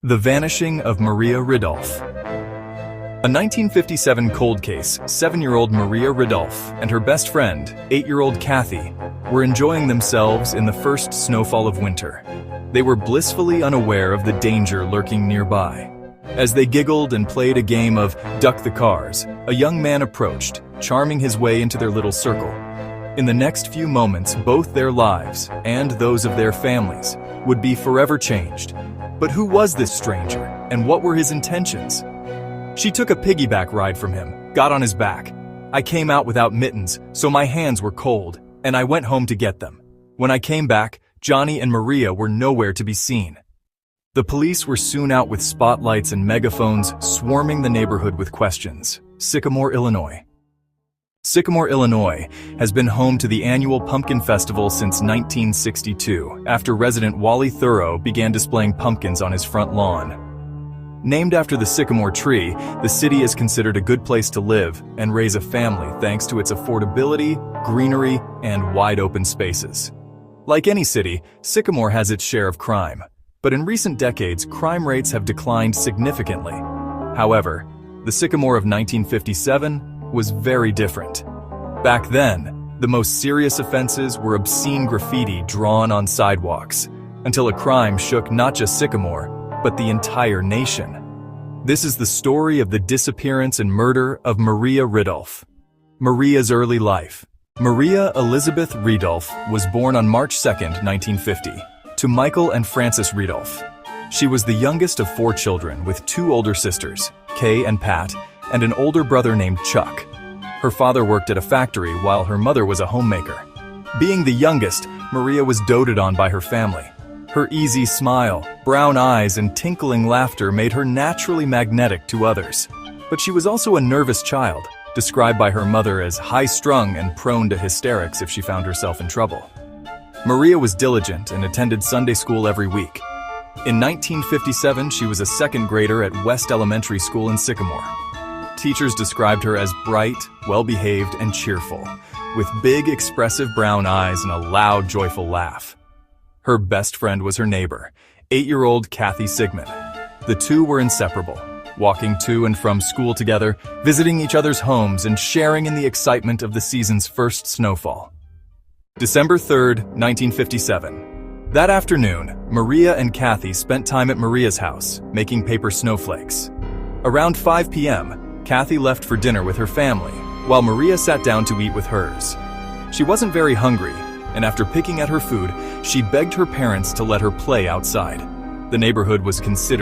The Vanishing of Maria Ridulph. A 1957 cold case, 7-year-old Maria Ridulph and her best friend, 8-year-old Kathy, were enjoying themselves in the first snowfall of winter. They were blissfully unaware of the danger lurking nearby. As they giggled and played a game of duck the cars, a young man approached, charming his way into their little circle. In the next few moments, both their lives and those of their families would be forever changed. But who was this stranger, and what were his intentions? She took a piggyback ride from him, got on his back. I came out without mittens, so my hands were cold, and I went home to get them. When I came back, Johnny and Maria were nowhere to be seen. The police were soon out with spotlights and megaphones, swarming the neighborhood with questions. Sycamore, Illinois. Sycamore, Illinois has been home to the annual Pumpkin Festival since 1962, after resident Wally Thoreau began displaying pumpkins on his front lawn. Named after the sycamore tree, the city is considered a good place to live and raise a family thanks to its affordability, greenery, and wide-open spaces. Like any city, Sycamore has its share of crime, but in recent decades, crime rates have declined significantly. However, the Sycamore of 1957 was very different. Back then, the most serious offenses were obscene graffiti drawn on sidewalks, until a crime shook not just Sycamore, but the entire nation. This is the story of the disappearance and murder of Maria Ridulph. Maria's early life. Maria Elizabeth Ridulph was born on March 2, 1950, to Michael and Frances Ridulph. She was the youngest of 4 children with 2 older sisters, Kay and Pat, and an older brother named Chuck. Her father worked at a factory while her mother was a homemaker. Being the youngest, Maria was doted on by her family. Her easy smile, brown eyes, and tinkling laughter made her naturally magnetic to others. But she was also a nervous child, described by her mother as high-strung and prone to hysterics if she found herself in trouble. Maria was diligent and attended Sunday school every week. In 1957, she was a 2nd grader at West Elementary School in Sycamore. Teachers described her as bright, well-behaved, and cheerful, with big, expressive brown eyes and a loud, joyful laugh. Her best friend was her neighbor, 8-year-old Kathy Sigmund. The two were inseparable, walking to and from school together, visiting each other's homes, and sharing in the excitement of the season's first snowfall. December 3, 1957. That afternoon, Maria and Kathy spent time at Maria's house, making paper snowflakes. Around 5 p.m., Kathy left for dinner with her family, while Maria sat down to eat with hers. She wasn't very hungry, and after picking at her food, she begged her parents to let her play outside. The neighborhood was considered